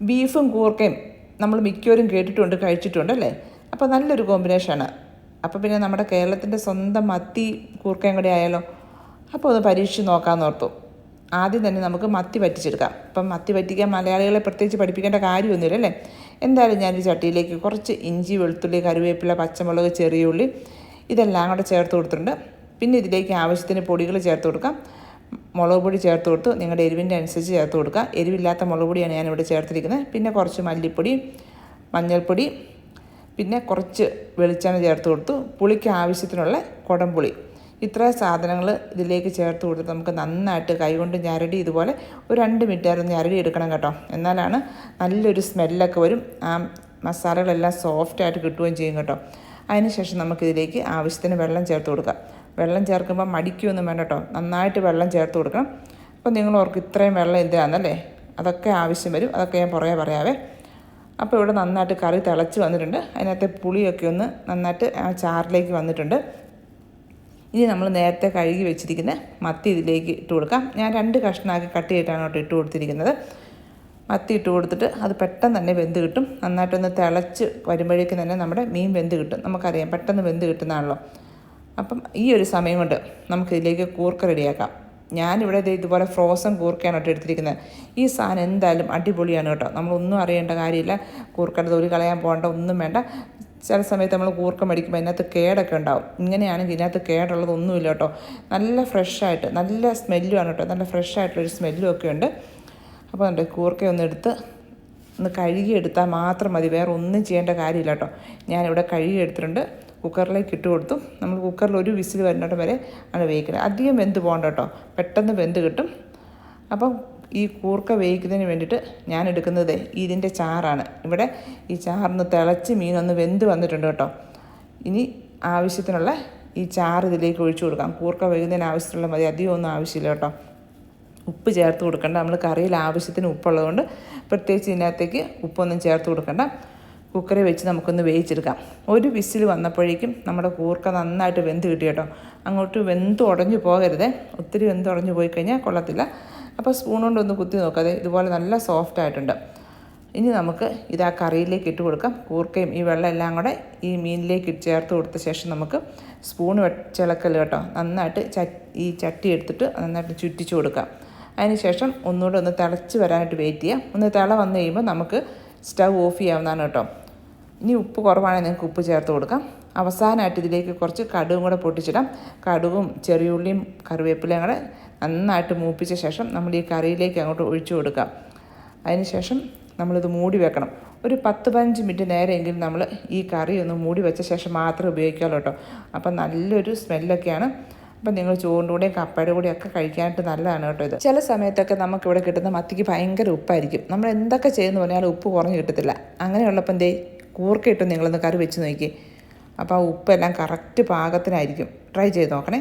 ബീഫും കൂർക്കയും നമ്മൾ മിക്കവരും കേട്ടിട്ടുണ്ട്, കഴിച്ചിട്ടുണ്ട് അല്ലേ? അപ്പോൾ നല്ലൊരു കോമ്പിനേഷനാണ്. അപ്പോൾ പിന്നെ നമ്മുടെ കേരളത്തിൻ്റെ സ്വന്തം മത്തി കൂർക്കയും കൂടെ ആയാലോ. അപ്പോൾ ഒന്ന് പരീക്ഷിച്ച് നോക്കാമെന്ന് ഓർത്തു. ആദ്യം തന്നെ നമുക്ക് മത്തി വറ്റിച്ചെടുക്കാം. അപ്പം മത്തി വറ്റിക്കാൻ മലയാളികളെ പ്രത്യേകിച്ച് പഠിപ്പിക്കേണ്ട കാര്യമൊന്നുമില്ല അല്ലേ? എന്തായാലും ഞാനൊരു ചട്ടിയിലേക്ക് കുറച്ച് ഇഞ്ചി, വെളുത്തുള്ളി, കറിവേപ്പില, പച്ചമുളക്, ചെറിയ ഉള്ളി ഇതെല്ലാം കൂടെ ചേർത്ത് കൊടുത്തിട്ടുണ്ട്. പിന്നെ ഇതിലേക്ക് ആവശ്യത്തിന് പൊടികൾ ചേർത്ത് കൊടുക്കാം. മുളക് പൊടി ചേർത്ത് കൊടുത്തു. നിങ്ങളുടെ എരിവിൻ്റെ അനുസരിച്ച് ചേർത്ത് കൊടുക്കുക. എരിവില്ലാത്ത മുളക് പൊടിയാണ് ഞാനിവിടെ ചേർത്തിരിക്കുന്നത്. പിന്നെ കുറച്ച് മല്ലിപ്പൊടി, മഞ്ഞൾപ്പൊടി, പിന്നെ കുറച്ച് വെളിച്ചെണ്ണ ചേർത്ത് കൊടുത്തു. പുളിക്ക് ആവശ്യത്തിനുള്ള കുടംപുളി. ഇത്രയും സാധനങ്ങൾ ഇതിലേക്ക് ചേർത്ത് കൊടുത്തിട്ട് നമുക്ക് നന്നായിട്ട് കൈകൊണ്ട് ഞരടി ഇതുപോലെ ഒരു 2 മിനിറ്റ് നേരം ഞരടി എടുക്കണം കേട്ടോ. എന്നാലാണ് നല്ലൊരു സ്മെല്ലൊക്കെ വരും. ആ മസാലകളെല്ലാം സോഫ്റ്റായിട്ട് കിട്ടുകയും ചെയ്യും കേട്ടോ. അതിനുശേഷം നമുക്കിതിലേക്ക് ആവശ്യത്തിന് വെള്ളം ചേർത്ത് കൊടുക്കാം. വെള്ളം ചേർക്കുമ്പോൾ മടിക്കൊന്നും വേണ്ട കേട്ടോ, നന്നായിട്ട് വെള്ളം ചേർത്ത് കൊടുക്കണം. അപ്പോൾ നിങ്ങൾ ഓർക്ക് ഇത്രയും വെള്ളം എന്തിനാണെന്നല്ലേ, അതൊക്കെ ആവശ്യം വരും. അതൊക്കെ ഞാൻ പുറകെ പറയാവേ. അപ്പോൾ ഇവിടെ നന്നായിട്ട് കറി തിളച്ച് വന്നിട്ടുണ്ട്. അതിനകത്തെ പുളിയൊക്കെ ഒന്ന് നന്നായിട്ട് ആ ചാറിലേക്ക് വന്നിട്ടുണ്ട്. ഇനി നമ്മൾ നേരത്തെ കഴുകി വെച്ചിരിക്കുന്ന മത്തി ഇതിലേക്ക് ഇട്ട് കൊടുക്കാം. ഞാൻ 2 കഷ്ണമാക്കി കട്ട് ചെയ്തിട്ടാണ് കേട്ടോ ഇട്ട് കൊടുത്തിരിക്കുന്നത്. മത്തി ഇട്ട് കൊടുത്തിട്ട് അത് പെട്ടെന്ന് തന്നെ വെന്ത് കിട്ടും. നന്നായിട്ടൊന്ന് തിളച്ച് വരുമ്പോഴേക്കും തന്നെ നമ്മുടെ മീൻ വെന്ത് കിട്ടും. നമുക്കറിയാം പെട്ടെന്ന് വെന്ത് കിട്ടുന്നതാണല്ലോ. അപ്പം ഈ ഒരു സമയം കൊണ്ട് നമുക്കിതിലേക്ക് കൂർക്ക റെഡിയാക്കാം. ഞാനിവിടെ ഇതുപോലെ ഫ്രോസൺ കൂർക്കയാണ് കേട്ടോ എടുത്തിരിക്കുന്നത്. ഈ സാധനം എന്തായാലും അടിപൊളിയാണ് കേട്ടോ. നമ്മളൊന്നും അറിയേണ്ട കാര്യമില്ല. കൂർക്കയുടെ തൊലി കളയാൻ പോകേണ്ട ഒന്നും വേണ്ട. ചില സമയത്ത് നമ്മൾ കൂർക്ക മേടിക്കുമ്പോൾ അതിനകത്ത് കേടൊക്കെ ഉണ്ടാവും. ഇങ്ങനെയാണെങ്കിൽ ഇതിനകത്ത് കേടുള്ളതൊന്നുമില്ല കേട്ടോ. നല്ല ഫ്രഷായിട്ട് നല്ല സ്മെല്ലുമാണ് കേട്ടോ. നല്ല ഫ്രഷായിട്ടുള്ളൊരു സ്മെല്ലും ഒക്കെ ഉണ്ട്. അപ്പോൾ എൻ്റെ കൂർക്കയൊന്ന് എടുത്ത് ഒന്ന് കഴുകിയെടുത്താൽ മാത്രം മതി. വേറെ ഒന്നും ചെയ്യേണ്ട കാര്യമില്ല കേട്ടോ. ഞാനിവിടെ കഴുകിയെടുത്തിട്ടുണ്ട്. കുക്കറിലേക്ക് ഇട്ട് കൊടുത്തു. നമ്മൾ കുക്കറിൽ ഒരു വിസിൽ വരുന്നിടം വരെ ആണ് വേവിക്കുന്നത്. അധികം വെന്ത് പോകണ്ട കേട്ടോ, പെട്ടെന്ന് വെന്ത് കിട്ടും. അപ്പം ഈ കൂർക്ക വേവിക്കുന്നതിന് വേണ്ടിയിട്ട് ഞാൻ എടുക്കുന്നത് ഇതിൻ്റെ ചാറാണ്. ഇവിടെ ഈ ചാറിന് തിളച്ച് മീനൊന്ന് വെന്ത് വന്നിട്ടുണ്ട് കേട്ടോ. ഇനി ആവശ്യത്തിനുള്ള ഈ ചാറ് ഇതിലേക്ക് ഒഴിച്ചു കൊടുക്കാം. കൂർക്ക വേകുന്നതിന് ആവശ്യത്തിനുള്ള മതി, അധികം ഒന്നും ആവശ്യമില്ല കേട്ടോ. ഉപ്പ് ചേർത്ത് കൊടുക്കണ്ട. നമ്മൾ കറിയിൽ ആവശ്യത്തിന് ഉപ്പുള്ളതുകൊണ്ട് പ്രത്യേകിച്ച് ഇതിനകത്തേക്ക് ഉപ്പൊന്നും ചേർത്ത് കൊടുക്കണ്ട. കുക്കറിൽ വെച്ച് നമുക്കൊന്ന് വേവിച്ചെടുക്കാം. ഒരു വിസിൽ വന്നപ്പോഴേക്കും നമ്മുടെ കൂർക്ക നന്നായിട്ട് വെന്ത് കിട്ടി കേട്ടോ. അങ്ങോട്ട് വെന്ത് ഉടഞ്ഞു പോകരുതേ. ഒത്തിരി വെന്ത് ഉടഞ്ഞു പോയി കഴിഞ്ഞാൽ കൊള്ളത്തില്ല. അപ്പോൾ സ്പൂൺ കൊണ്ടൊന്ന് കുത്തി നോക്കാതെ ഇതുപോലെ നല്ല സോഫ്റ്റ് ആയിട്ടുണ്ട്. ഇനി നമുക്ക് ഇത് ആ കറിയിലേക്ക് ഇട്ട് കൊടുക്കാം. കൂർക്കയും ഈ വെള്ളം എല്ലാം കൂടെ ഈ മീനിലേക്ക് ചേർത്ത് കൊടുത്ത ശേഷം നമുക്ക് സ്പൂൺ വെച്ചിളക്കൽ കേട്ടോ. നന്നായിട്ട് ഈ ചട്ടി എടുത്തിട്ട് നന്നായിട്ട് ചുറ്റിച്ച് കൊടുക്കാം. അതിന് ശേഷം ഒന്നുകൂടെ ഒന്ന് തിളച്ച് വരാനായിട്ട് വെയിറ്റ് ചെയ്യാം. ഒന്ന് തിള വന്നു കഴിയുമ്പോൾ നമുക്ക് സ്റ്റൗ ഓഫ് ചെയ്യാവുന്നതാണ് കേട്ടോ. ഇനി ഉപ്പ് കുറവാണെങ്കിൽ നിങ്ങൾക്ക് ഉപ്പ് ചേർത്ത് കൊടുക്കാം. അവസാനമായിട്ട് ഇതിലേക്ക് കുറച്ച് കടുകും കൂടെ പൊട്ടിച്ചിടാം. കടുകും ചെറിയുള്ളിയും കറിവേപ്പിലയും കൂടെ നന്നായിട്ട് മൂപ്പിച്ച ശേഷം നമ്മൾ ഈ കറിയിലേക്ക് അങ്ങോട്ട് ഒഴിച്ചു കൊടുക്കാം. അതിന് ശേഷം നമ്മളിത് മൂടി വെക്കണം. ഒരു 10-15 മിനിറ്റ് നേരമെങ്കിലും നമ്മൾ ഈ കറി ഒന്ന് മൂടി വെച്ച ശേഷം മാത്രമേ ഉപയോഗിക്കാമല്ലോ കേട്ടോ. അപ്പം നല്ലൊരു സ്മെല്ലൊക്കെയാണ്. അപ്പം നിങ്ങൾ ചോറിൻ്റെ കൂടെയും കപ്പയുടെ കൂടെയൊക്കെ കഴിക്കാനായിട്ട് നല്ലതാണ് കേട്ടോ ഇത്. ചില സമയത്തൊക്കെ നമുക്കിവിടെ കിട്ടുന്ന മത്തിക്ക് ഭയങ്കര ഉപ്പായിരിക്കും. നമ്മൾ എന്തൊക്കെ ചെയ്യുന്നു പറഞ്ഞാൽ ഉപ്പ് കുറഞ്ഞ് കിട്ടത്തില്ല. അങ്ങനെയുള്ളപ്പോൾ എന്തേ കൂർക്ക ഇട്ട് നിങ്ങളൊന്ന് കറി വെച്ച് നോക്കി. അപ്പോൾ ആ ഉപ്പെല്ലാം കറക്റ്റ് പാകത്തിനായിരിക്കും. ട്രൈ ചെയ്ത് നോക്കണേ.